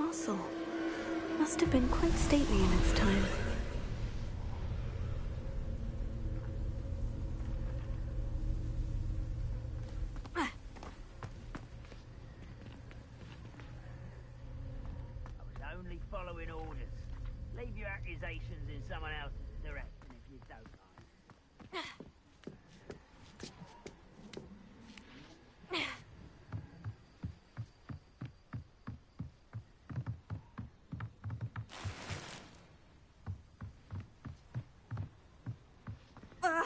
castle. Must have been quite stately in its time. Only following orders. Leave your accusations in someone else's direction if you don't mind. I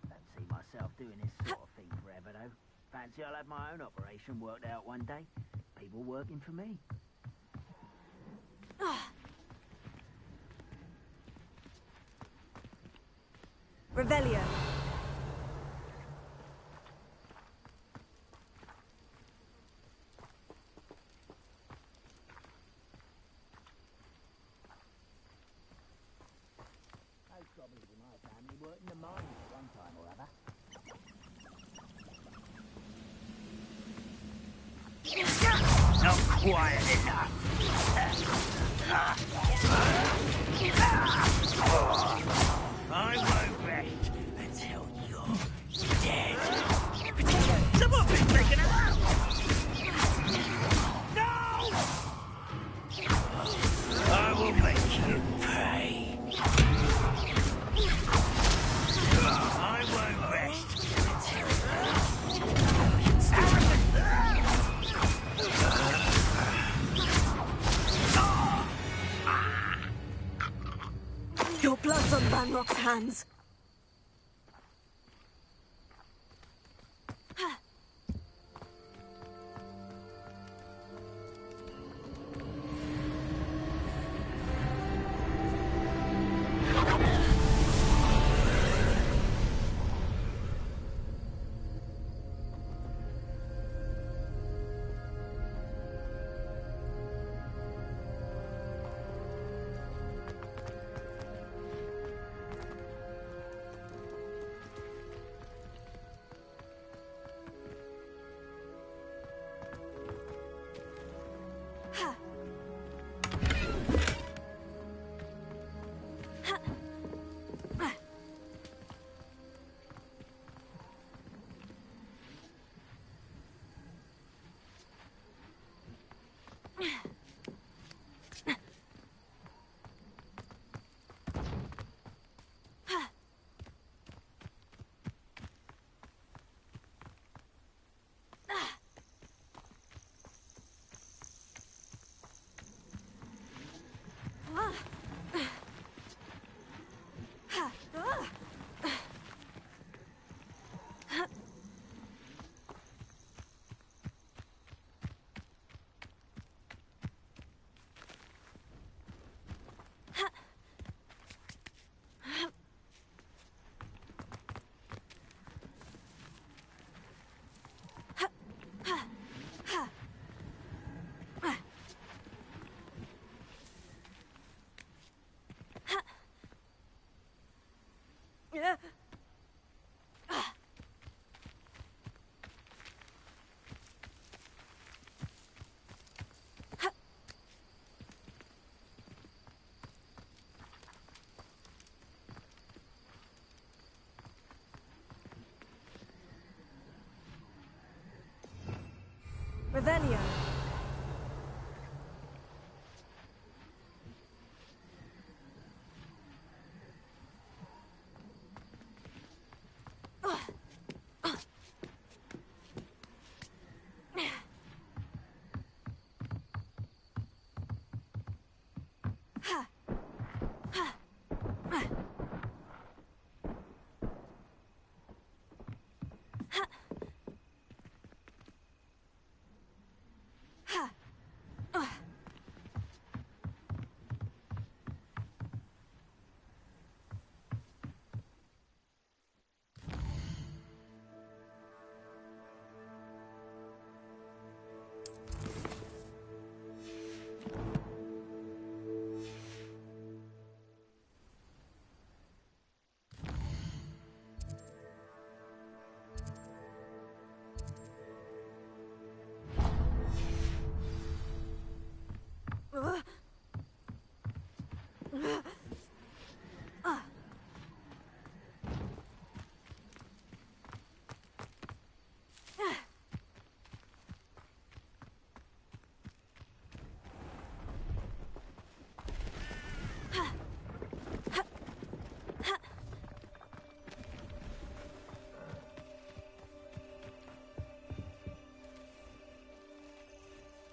don't see myself doing this sort of thing forever, though. Fancy I'll have my own operation worked out one day. People working for me. Revelio. Those goblins in my family worked in the mines at one time or other. Not quiet enough. I won't rest until you're dead. Someone been taken out! No! I will make you pay. I won't rest Your blood's on Banrock's hands. Revelio.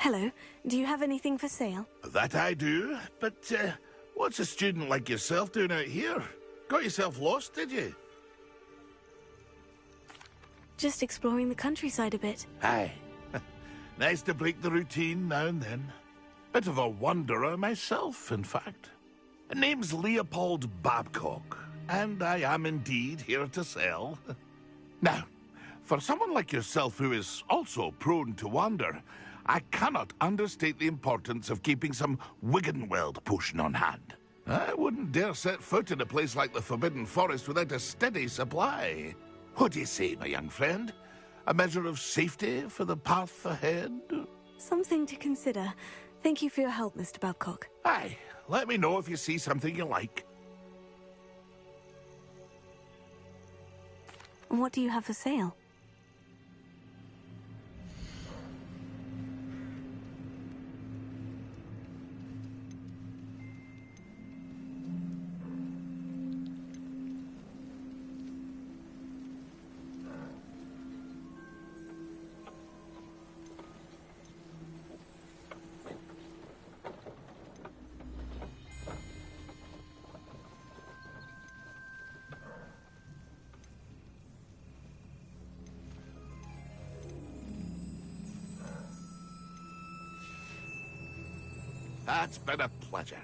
Hello. Do you have anything for sale? That I do, but what's a student like yourself doing out here? Got yourself lost, did you? Just exploring the countryside a bit. Aye. Nice to break the routine now and then. Bit of a wanderer myself, in fact. Name's Leopold Babcock, and I am indeed here to sell. Now, for someone like yourself who is also prone to wander, I cannot understate the importance of keeping some Wiggenweld potion on hand. I wouldn't dare set foot in a place like the Forbidden Forest without a steady supply. What do you say, my young friend? A measure of safety for the path ahead? Something to consider. Thank you for your help, Mr. Babcock. Aye, let me know if you see something you like. And what do you have for sale? That's been a pleasure.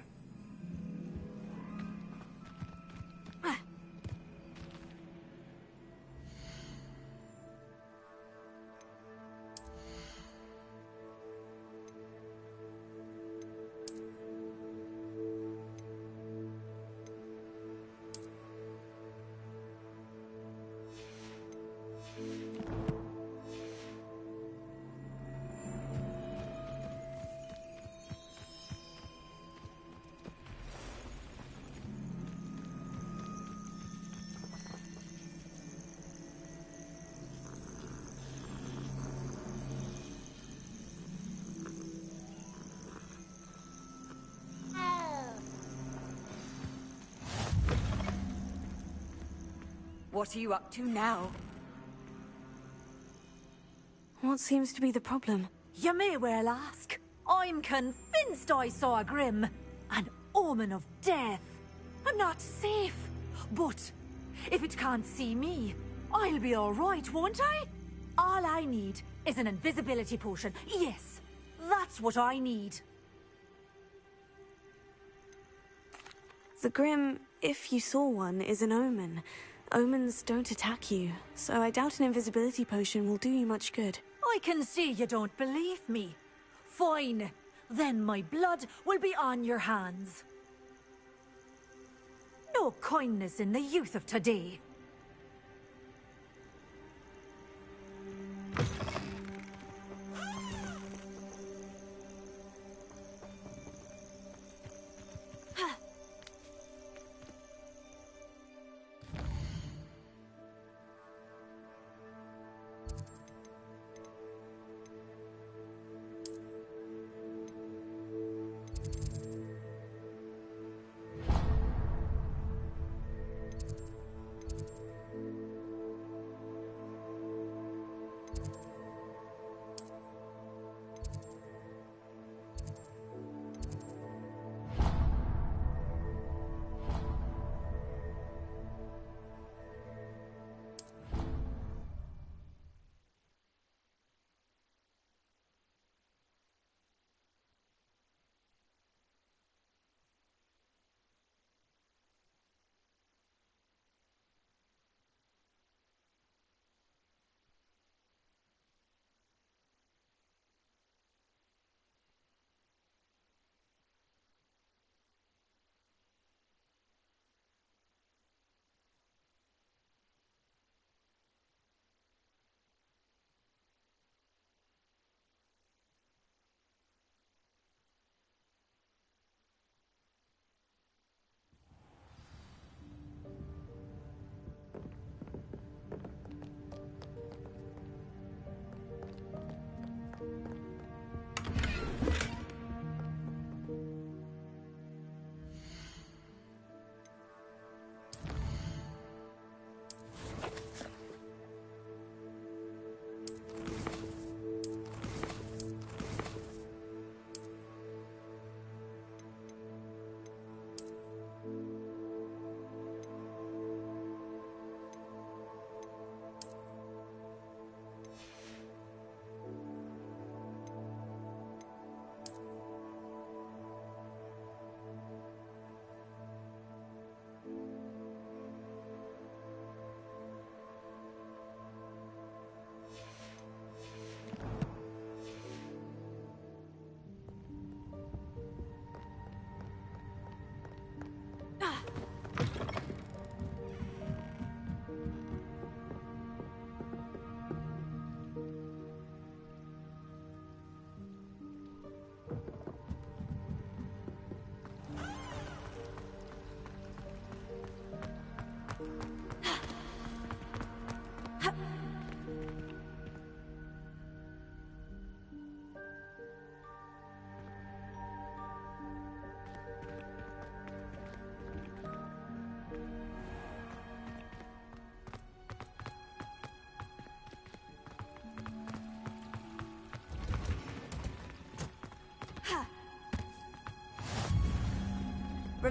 What are you up to now? What seems to be the problem? You may well ask. I'm convinced I saw a Grim. An omen of death. I'm not safe. But if it can't see me, I'll be alright, won't I? All I need is an invisibility potion. Yes, that's what I need. The Grim, if you saw one, is an omen. Omens don't attack you, so I doubt an invisibility potion will do you much good. I can see you don't believe me. Fine. Then my blood will be on your hands. No kindness in the youth of today.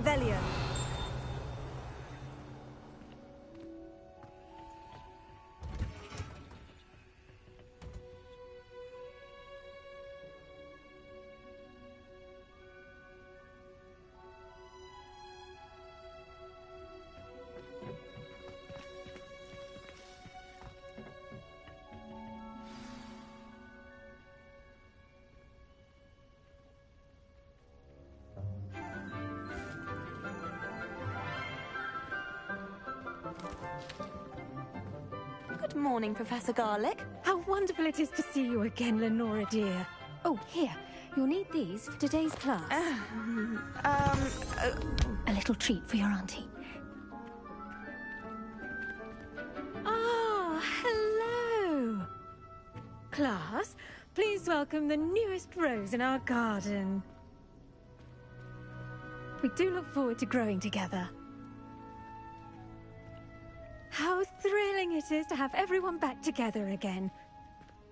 Revelio. Good morning, Professor Garlick. How wonderful it is to see you again, Lenora dear. Oh, here. You'll need these for today's class. A little treat for your auntie. Ah, hello. Class, please welcome the newest rose in our garden. We do look forward to growing together. How thrilling it is to have everyone back together again.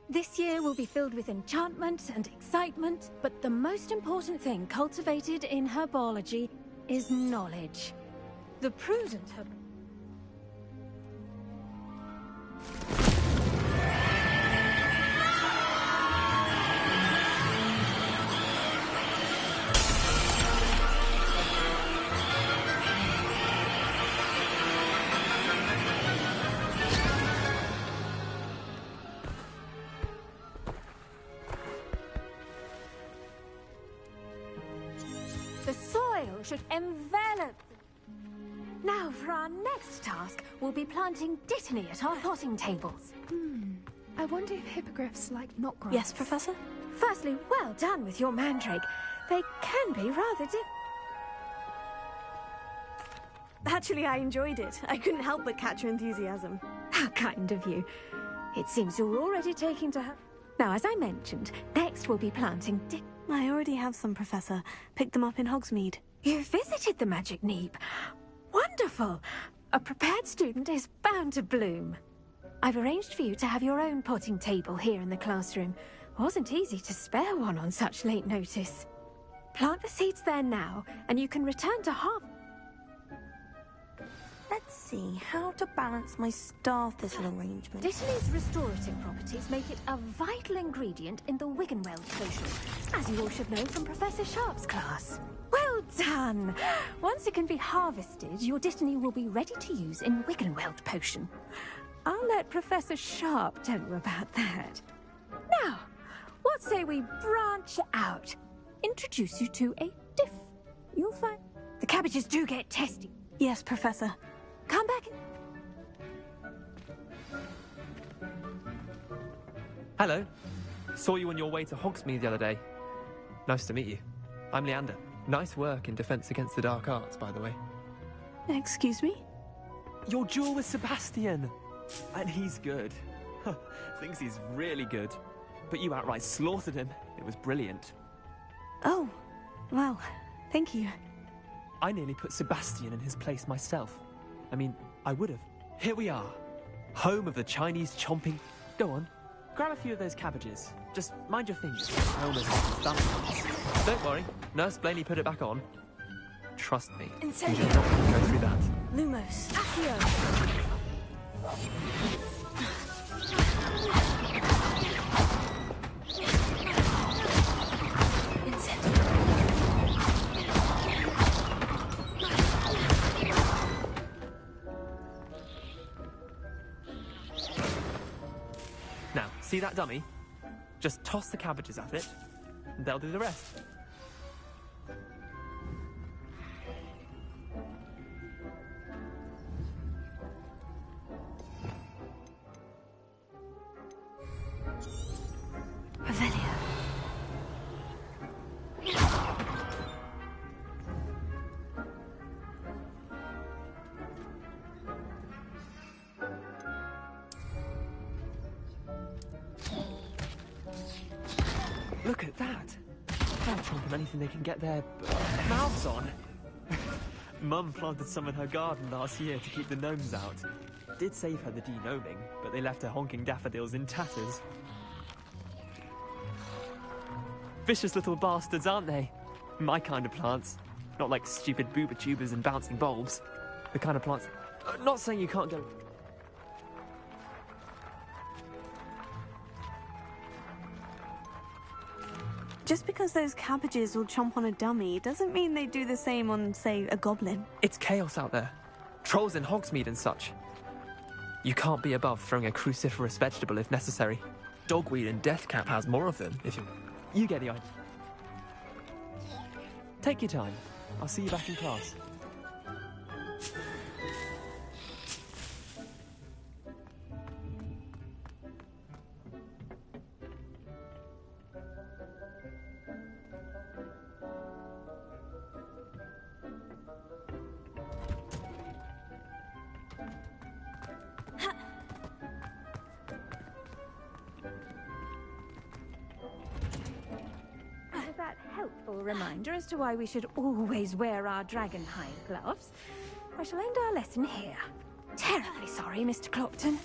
This year will be filled with enchantment and excitement, but the most important thing cultivated in herbology is knowledge. The prudent The soil should envelop. Now, for our next task, we'll be planting dittany at our potting tables. I wonder if hippogriffs like knotgrass. Yes, Professor? Firstly, well done with your mandrake. They can be rather Actually, I enjoyed it. I couldn't help but catch your enthusiasm. How kind of you. It seems you're already taking to her. Now, as I mentioned, next we'll be planting I already have some, Professor. Picked them up in Hogsmeade. You visited the Magic Neep. Wonderful! A prepared student is bound to bloom. I've arranged for you to have your own potting table here in the classroom. Wasn't easy to spare one on such late notice. Plant the seeds there now, and you can return to half. Let's see, how to balance my star thistle arrangement. Dittany's restorative properties make it a vital ingredient in the Wiggenweld potion, as you all should know from Professor Sharp's class. Well done! Once it can be harvested, your Dittany will be ready to use in Wiggenweld potion. I'll let Professor Sharp tell you about that. Now, what say we branch out? Introduce you to a diff. You'll find the cabbages do get testy. Yes, Professor. Come back. Hello. Saw you on your way to Hogsmeade the other day. Nice to meet you. I'm Leander. Nice work in Defense Against the Dark Arts, by the way. Excuse me? Your duel with Sebastian! And he's good. Thinks he's really good. But you outright slaughtered him. It was brilliant. Oh, well, thank you. I nearly put Sebastian in his place myself. I mean, I would have. Here we are. Home of the Chinese chomping... Go on. Grab a few of those cabbages. Just mind your fingers. I almost have to stomach. Don't worry. Nurse Blaney put it back on. Trust me. Incendio. You do not want to go through that. Lumos. Accio. Now, see that dummy? Just toss the cabbages at it, and they'll do the rest. Revelio. Look at that! They're chomping anything they can get their mouths on. Mum planted some in her garden last year to keep the gnomes out. Did save her the de-gnoming, but they left her honking daffodils in tatters. Vicious little bastards, aren't they? My kind of plants. Not like stupid booba tubers and bouncing bulbs. The kind of plants... not saying you can't go... Just because those cabbages will chomp on a dummy doesn't mean they do the same on, say, a goblin. It's chaos out there. Trolls in Hogsmeade and such. You can't be above throwing a cruciferous vegetable if necessary. Dogweed and Deathcap has more of them, if you... You get the idea. Take your time. I'll see you back in class. Reminder as to why we should always wear our dragonhide gloves. I shall end our lesson here. Terribly sorry, Mr. Clopton.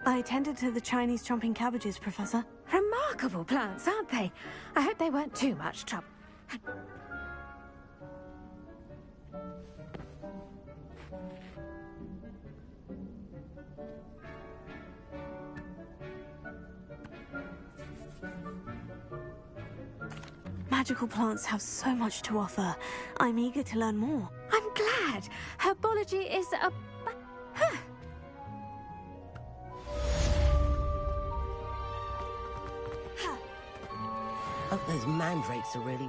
I attended to the Chinese chomping cabbages, Professor. Remarkable plants, aren't they? I hope they weren't too much trouble. Magical plants have so much to offer. I'm eager to learn more. I'm glad. Herbology is a... Huh. Hope those mandrakes are really...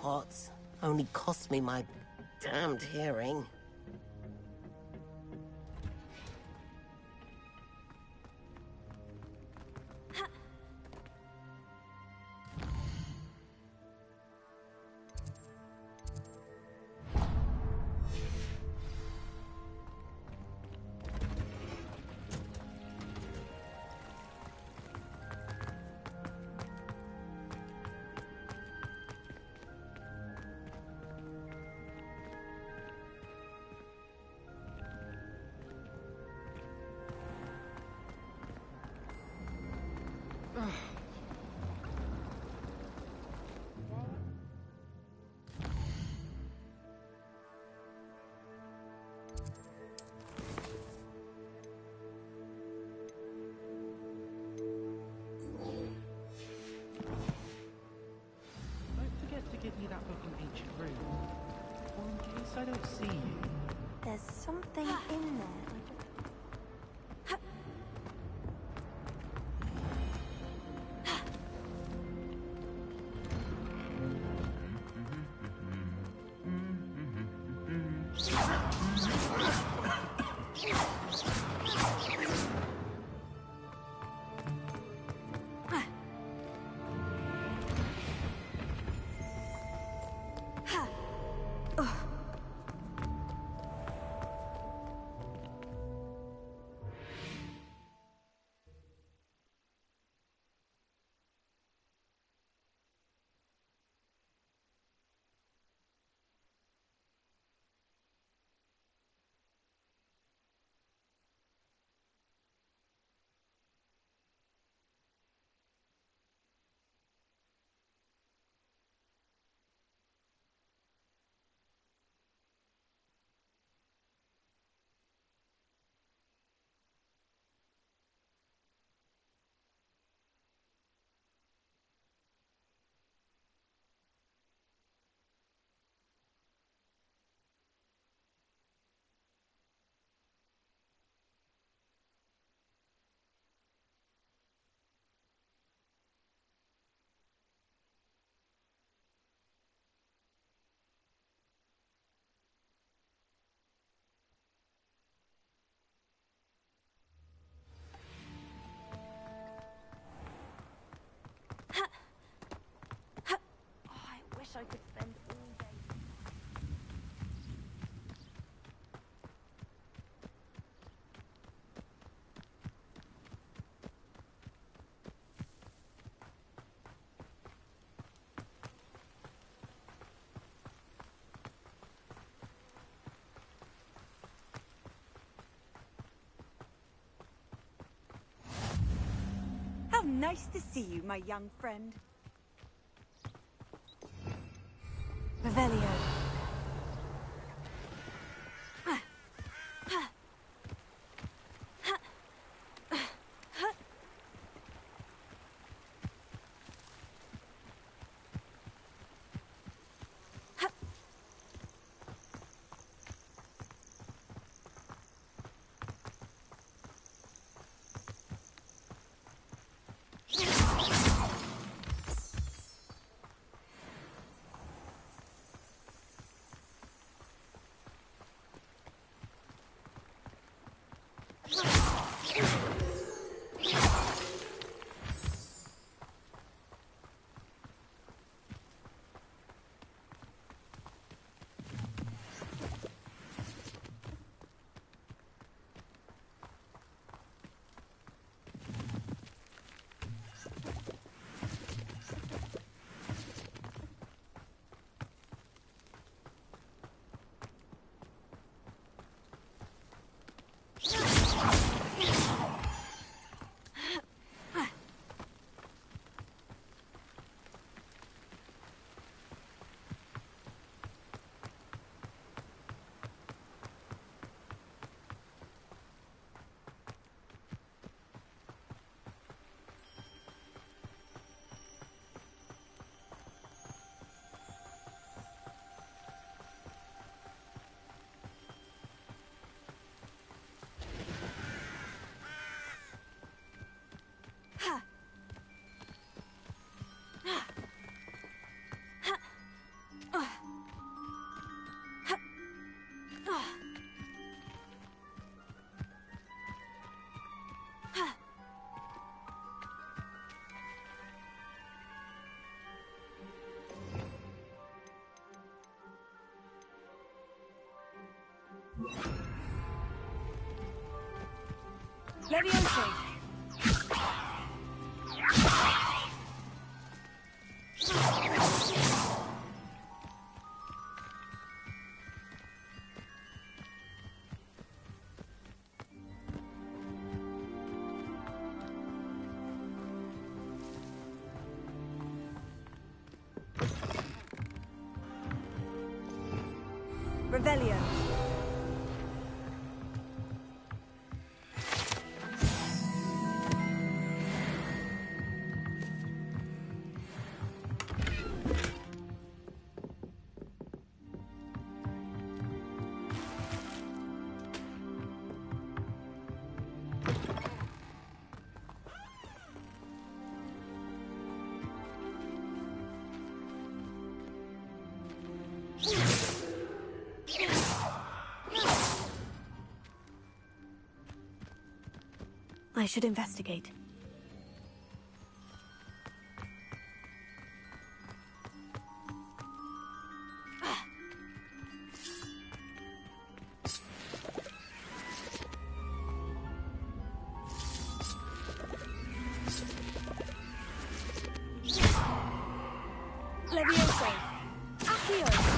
Hogwarts only cost me my damned hearing. That book in ancient Rome. Or in case I don't see you. There's something in there. I could spend all day. How nice to see you, my young friend. Revelio. Leviosa! Revelio. I should investigate. Leviosa! Accio!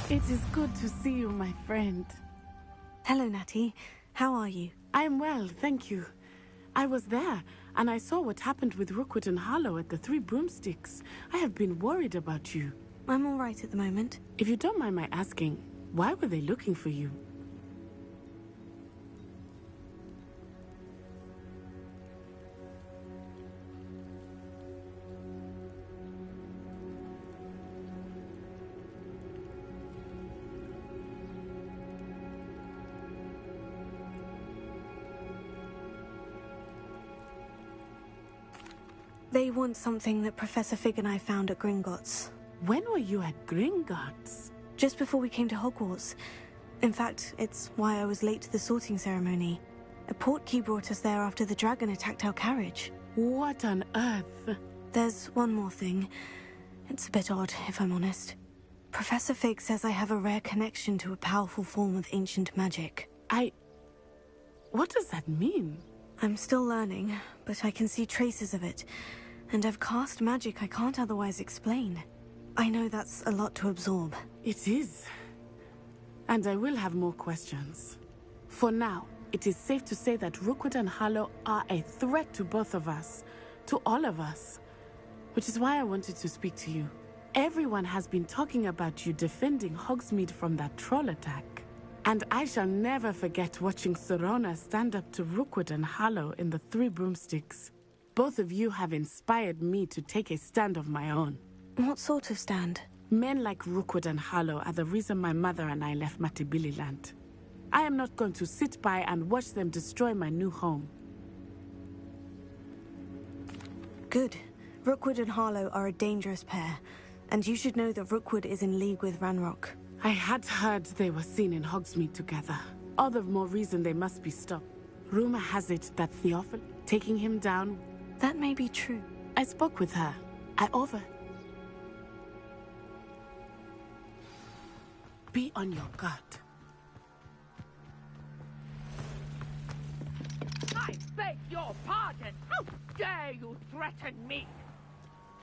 It is good to see you, my friend. Hello, Natty. How are you? I'm well, thank you. I was there. And I saw what happened with Rookwood and Harlow at the Three Broomsticks. I have been worried about you. I'm all right at the moment. If you don't mind my asking, why were they looking for you? They want something that Professor Fig and I found at Gringotts. When were you at Gringotts? Just before we came to Hogwarts. In fact, it's why I was late to the sorting ceremony. A portkey brought us there after the dragon attacked our carriage. What on earth? There's one more thing. It's a bit odd, if I'm honest. Professor Fig says I have a rare connection to a powerful form of ancient magic. What does that mean? I'm still learning, but I can see traces of it. And I've cast magic I can't otherwise explain. I know that's a lot to absorb. It is. And I will have more questions. For now, it is safe to say that Rookwood and Harlow are a threat to both of us. To all of us. Which is why I wanted to speak to you. Everyone has been talking about you defending Hogsmeade from that troll attack. And I shall never forget watching Serona stand up to Rookwood and Harlow in the Three Broomsticks. Both of you have inspired me to take a stand of my own. What sort of stand? Men like Rookwood and Harlow are the reason my mother and I left Matibili-land. I am not going to sit by and watch them destroy my new home. Good. Rookwood and Harlow are a dangerous pair. And you should know that Rookwood is in league with Ranrock. I had heard they were seen in Hogsmeade together. All the more reason they must be stopped. Rumor has it that Theophil, taking him down... That may be true. I spoke with her. Be on your guard. I beg your pardon! How dare you threaten me?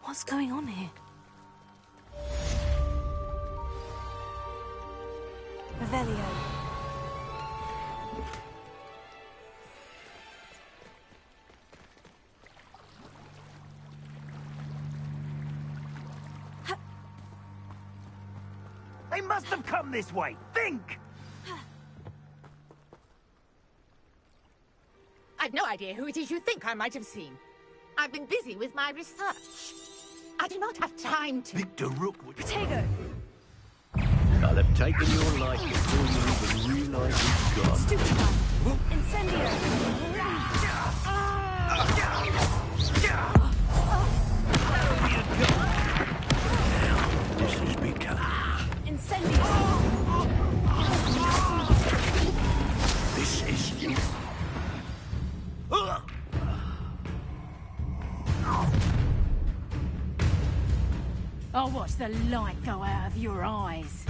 What's going on here? Revelio. They must have come this way. Think! I've no idea who it is you think I might have seen. I've been busy with my research. I do not have time to... Victor Rookwood. Potato! I'll have taken your life before you even realise it's gone. Stupid one! Incendio! This has become... Incendio! This is you. I'll watch the light go out of your eyes.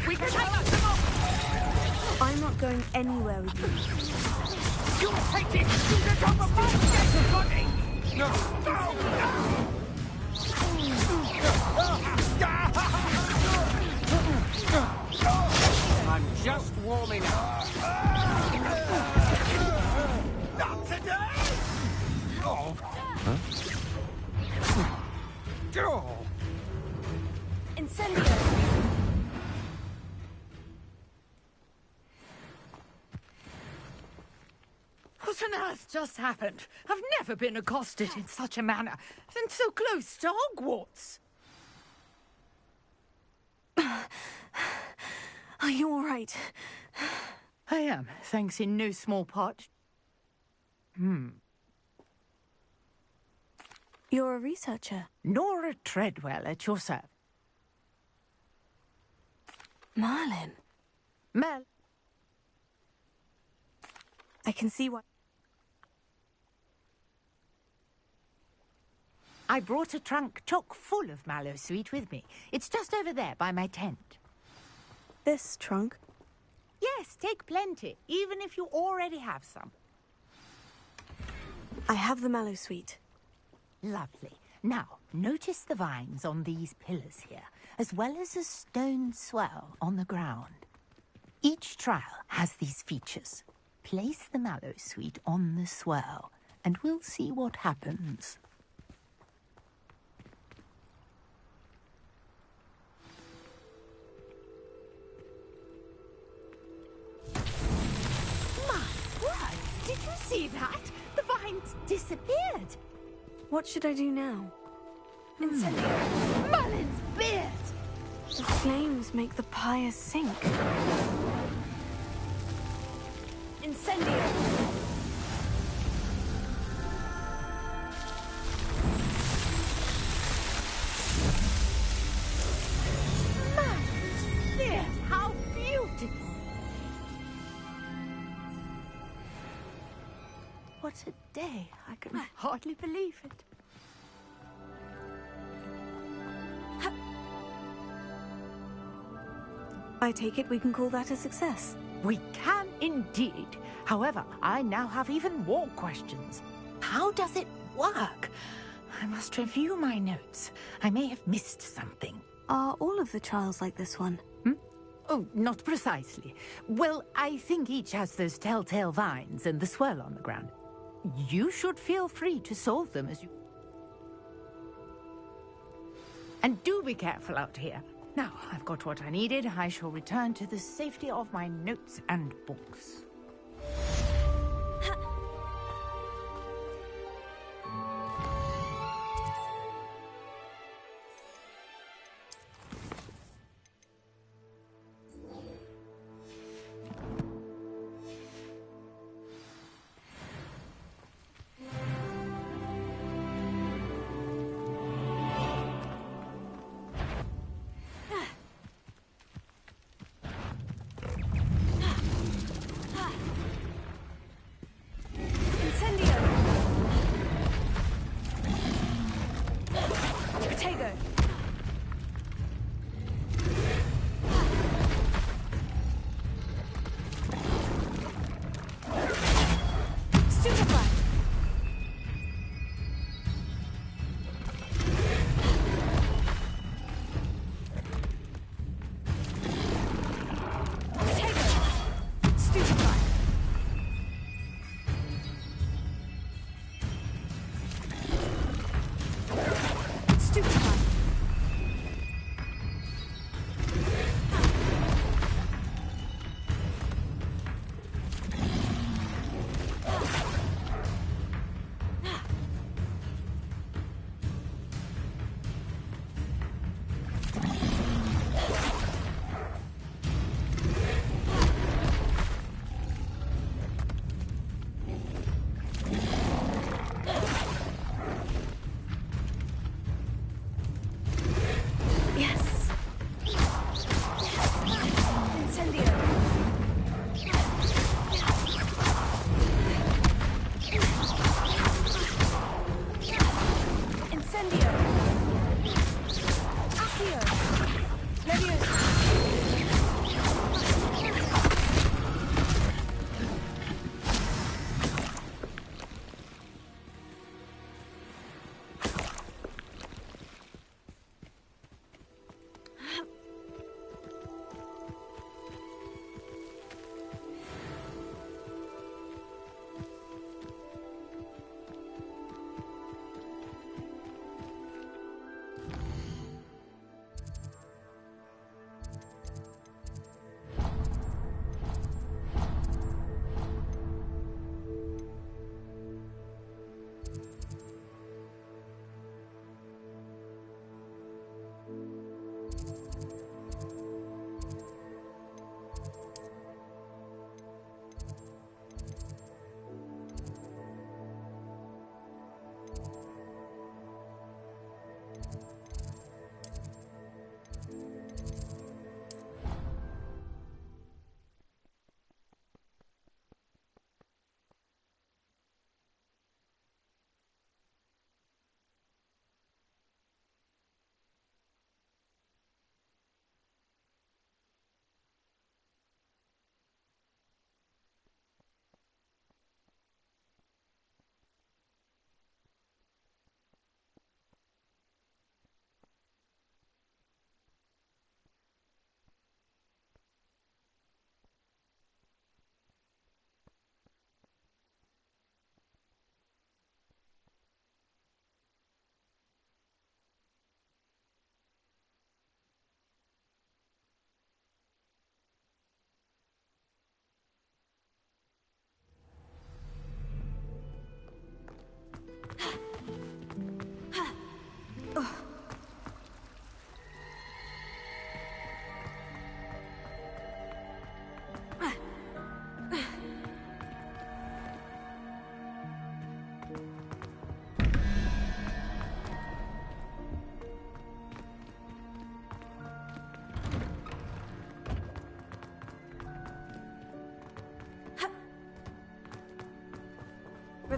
We can take them off! I'm not going anywhere with you. You'll take it to the top of my dead body! I'm just warming up. Not today! Huh? Incendio! What on earth just happened? I've never been accosted in such a manner, and so close to Hogwarts. Are you all right? I am, thanks in no small part. You're a researcher. Nora Treadwell at your service. Merlin. Mel. I can see why. I brought a trunk chock full of mallow sweet with me. It's just over there by my tent. This trunk? Yes, take plenty, even if you already have some. I have the mallow sweet. Lovely. Now, notice the vines on these pillars here. as well as a stone swell on the ground. Each trial has these features. Place the mallow sweet on the swell, and we'll see what happens. My word! Did you see that? The vines disappeared. What should I do now? Incendio! Merlin's beard! The flames make the pyre sink. Incendio! Merlin's beard! How beautiful! What a day. I can hardly believe it. I take it we can call that a success. We can indeed. However, I now have even more questions. How does it work? I must review my notes. I may have missed something. Are all of the trials like this one? Oh, not precisely. Well, I think each has those telltale vines and the swirl on the ground. You should feel free to solve them as you... And do be careful out here. Now, I've got what I needed. I shall return to the safety of my notes and books.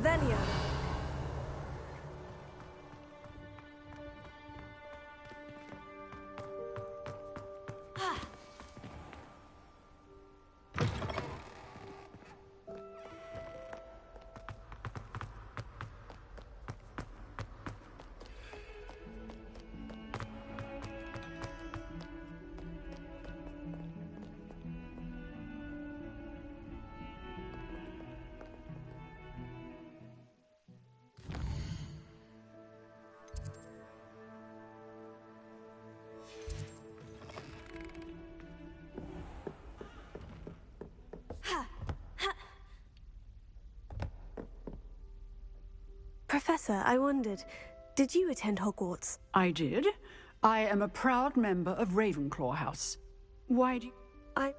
Revelio. Professor, I wondered, did you attend Hogwarts? I did. I am a proud member of Ravenclaw House. Why do you...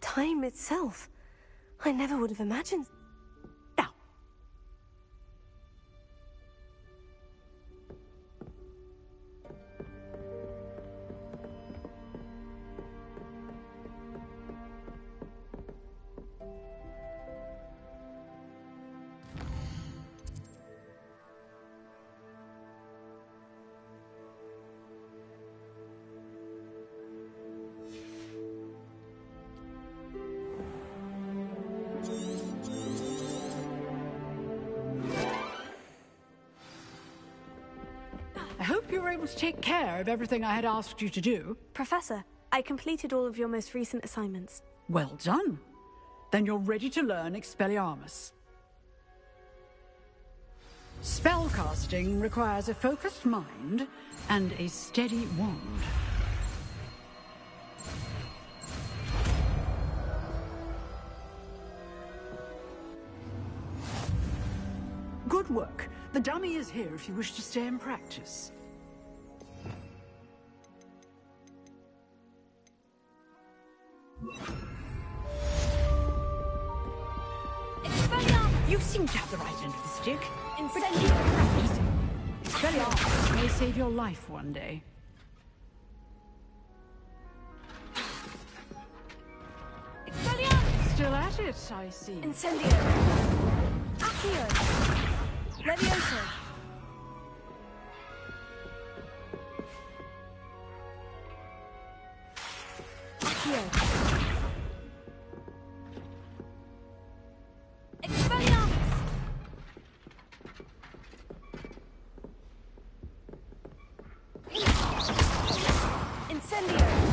Time itself. I never would have imagined... I hope you were able to take care of everything I had asked you to do. Professor, I completed all of your most recent assignments. Well done. Then you're ready to learn Expelliarmus. Spellcasting requires a focused mind and a steady wand. Good work. The dummy is here if you wish to stay and practice. You seem to have the right end of the stick. Incendiary! Expelliarmus may save your life one day. Expelliarmus! Still at it, I see. Incendio! Accio! Levioso! Accio! Expelliarmus! Incendio!